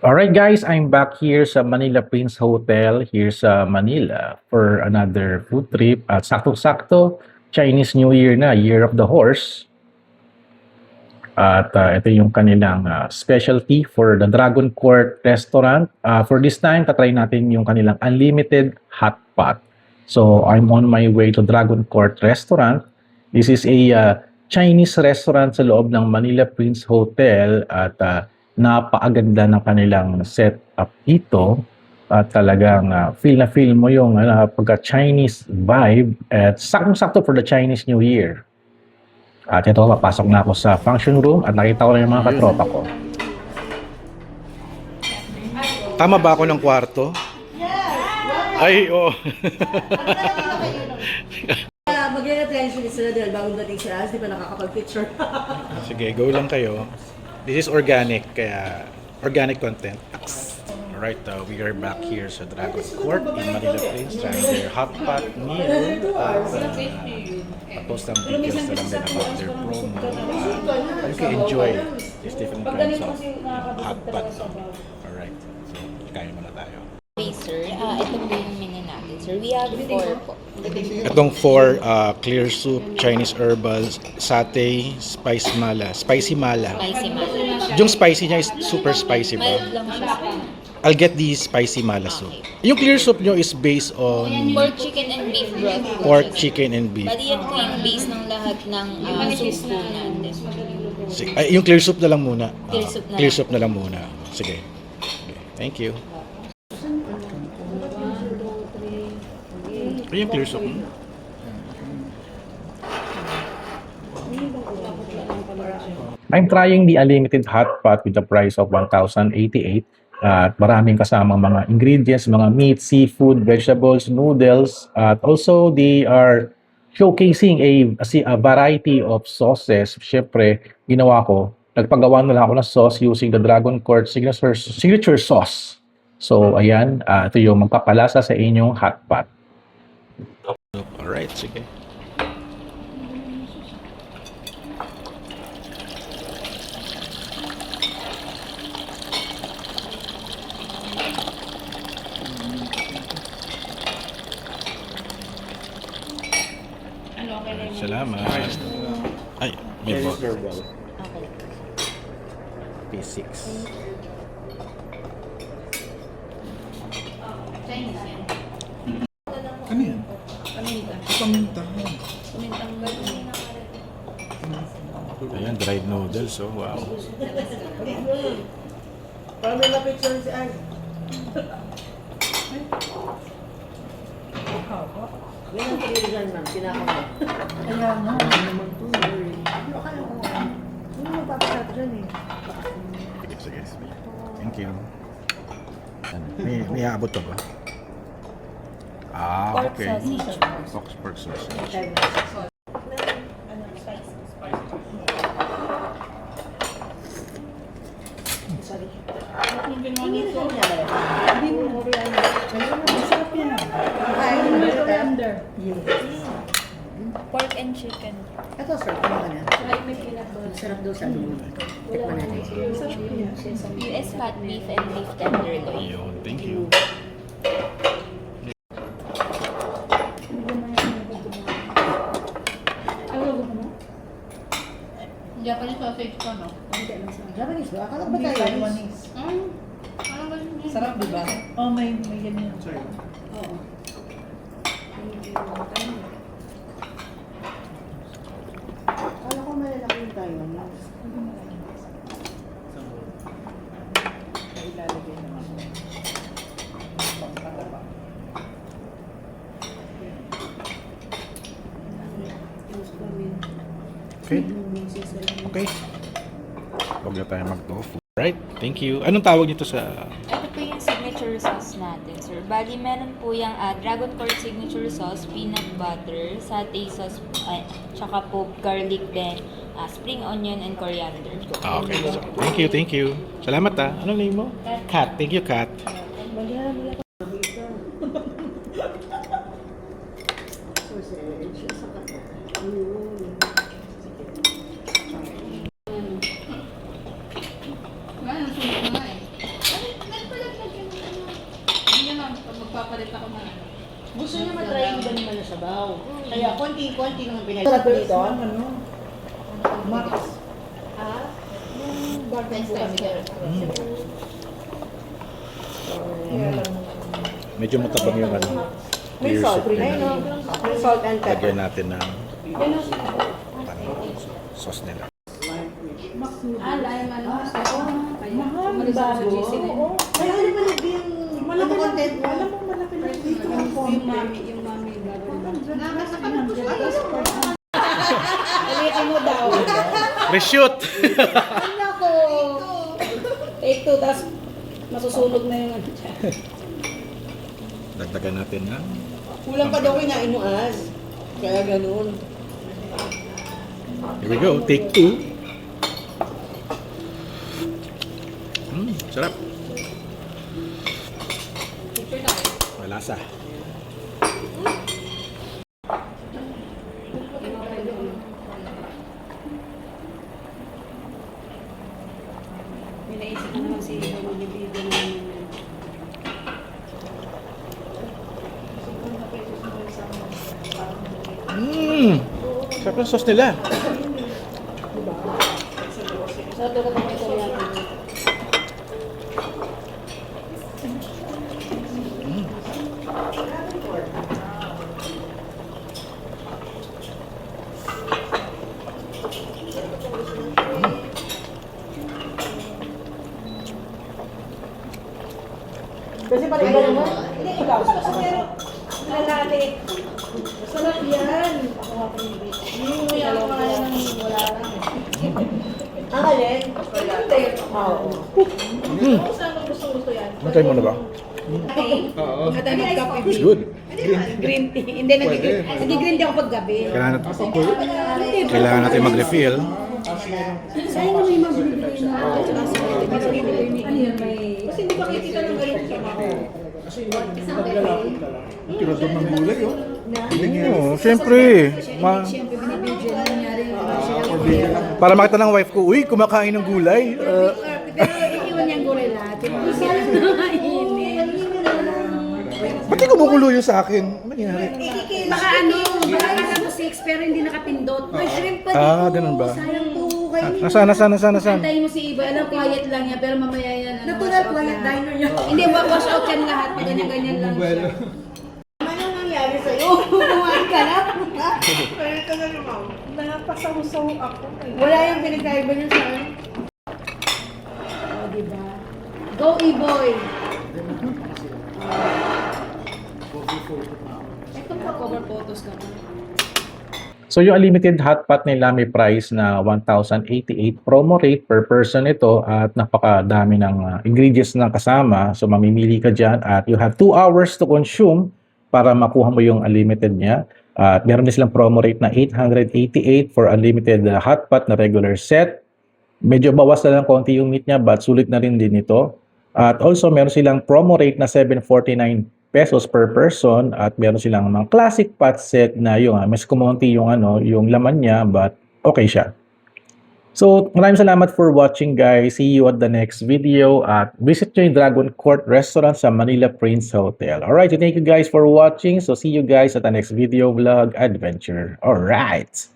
Alright guys, I'm back here sa Manila Prince Hotel here sa Manila for another food trip. At sakto-sakto, Chinese New Year na, Year of the Horse. At ito yung kanilang specialty for the Dragon Court Restaurant. For this time, tatry natin yung kanilang unlimited hot pot. So I'm on my way to Dragon Court Restaurant. This is a Chinese restaurant sa loob ng Manila Prince Hotel at napakaganda ng kanilang setup dito. At talagang feel na feel mo yung pagka-Chinese vibe at saktong-sakto for the Chinese New Year. At ito, papasok na ako sa function room at nakita ko na yung mga katropa ko. Tama ba ako ng kwarto? Ay, oo. Magre-replention sila dahil bagong dating sila, di pa nakakapag-picture. Sige, go lang kayo. This is organic, kaya organic content. Alright, we are back here sa Dragon Court in Manila Prince trying their hot pot meal. Post some details na lang din about their promo. You can enjoy these different kinds of hot pot. Alright, so kain muna tayo. Okay, sir. Ito po yung menu natin, sir. We have 4 po. Itong 4 clear soup, Chinese herbal, satay, spicy mala. Spicy mala. Yung spicy niya is super spicy ba? Mild lang siya. I'll get the spicy mala soup. Yung clear soup nyo is based on Pork, chicken, and beef broth po. pork, siya, sir. chicken, and beef. Bali yan po yung base ng lahat ng soup po natin. Ay, yung clear soup na lang muna. Clear soup na Clear lang. soup na lang muna. Sige. Okay. Thank you. Ay, yung clear soup. I'm trying the unlimited hot pot with the price of 1,088. At maraming kasamang mga ingredients, mga meat, seafood, vegetables, noodles. At also, they are showcasing a variety of sauces. Siyempre, ginawa ko, nagpagawa na lang ako ng sauce using the Dragon Court signature sauce. So, ayan, ito yung magpapalasa sa inyong hot pot. Alright, sige. Salamat. Ay, may bot. Okay. P6. Chinese yan. Ano yan? Paminta. Ayan, dried noodles. Oh, wow. Parang may na-picture si Anne. Yan ang piniligan, ma'am. Pinakawa. Kaya nga, ano naman to eh. Ano kaya ko? Ano magpapasat dyan eh? Sige, sige. Thank you. May aabot ka ba? Pork okay. sausage. Pork sausage. Hindi mo na yan. Masarap yan. Kain mo na coriander. Yes. Pork and chicken. Ito, sir. Ano ka na? Masarap daw sa alumin. Tikman natin. Masarap yan. US fat beef and beef tenderloin. Ayun, thank you. Japanese sausage pa, no? Japanese ba? Akala ba Taiwanese? Sarap, di ba? Oh, may ganyan. Oo. Akala ko malalaki yung Taiwanese. Ilalagay naman. Okay. Okay. Huwag na tayo mag-tofu. Right, thank you. Anong tawag nito sa... Ito po yung signature sauce natin, sir. Bali, meron po yung Dragon Court signature sauce, peanut butter, satay sauce, tsaka po garlic din, spring onion, and coriander. Okay. So, thank you. Salamat Anong name mo? Kat. Thank you, Kat. Wala, nasunog na nga eh. magpapalit ako na. Gusto niya matry yung ganun na sabaw. Kaya konti-konti naman pinag-sarap dito. Ano? Max. Ha? Next time, sir. Medyo matabang yung ano. May Clear salt. soup Ay, nila. no. May salt and pepper. Lagyan natin ng sauce nila. Lime, ano? Mahal, bago. Oo. Kaya ano ba yung malaki content mo? Alam mo, malaki na dito. Yung mami, Alikin mo daw. Reshoot! Ano ko? Take two, tapos masusunog na yung ano dyan. Dagdagan natin ng Kulang pa daw kinain mo as. Kaya ganun. here we go, take 2. Sarap. picture tayo. Malasa. May naisip ko naman si magbibigyan naman yun. Sarap ng sauce nila. Sa ito ka ito yan. Kasi pala iba naman. Hindi, ikaw. Lalaki. Sarap yan. Ako nga pinili. Yung may ako kaya nang wala lang. Ang alin? Oo. Kung saan mo gusto yan? Matay mo na ba? Okay. Pagka tayo mag-kape. It's good. Green tea. Hindi, nag-green tea ako paggabi. Kailangan natin mag-refill. Sayang na may magbibigay na. Ano yan, may... Kasi hindi pa kita ng ganun sa mga. Tinutog ng gulay, oh. Oo, siyempre. Siyempre, binibigyan na nangyari. Para makita ng wife ko, uy, kumakain ng gulay. Pero iiwan niyang gulay lahat. Yung Ba't di kumukulo yun sa akin? Ano nangyari? baka ano, baka kala mo 6 pero hindi nakapindot. May shrimp pa Ah, dito. ganun ba? Sayang po kayo. Nasaan? Antayin mo si Iba. Alam, quiet lang yan, pero mamaya yan. Natural quiet diner niya. Hindi, wash out yan lahat. Ganyan-ganyan lang siya. Ano nangyari sa'yo? Kumain ka na? Napasaw-saw ako. Wala yung pinagkaiba niya sa akin. Oh, diba? Go, E-boy! Ito pa, cover photos ka pa. So yung unlimited hot pot nila may price na 1,088 promo rate per person ito at napakadami ng ingredients na kasama. So mamimili ka dyan at you have 2 hours to consume para makuha mo yung unlimited niya. At meron din silang promo rate na 888 for unlimited hot pot na regular set. Medyo bawas na lang konti yung meat niya but sulit na rin din ito. At also meron silang promo rate na 749 pesos per person at meron silang mga classic pot set na yung mas kumonti yung yung laman niya but okay siya. So maraming salamat for watching guys. See you at the next video at visit nyo yung Dragon Court Restaurant sa Manila Prince Hotel. Alright, thank you guys for watching. So see you guys at the next video vlog adventure. Alright.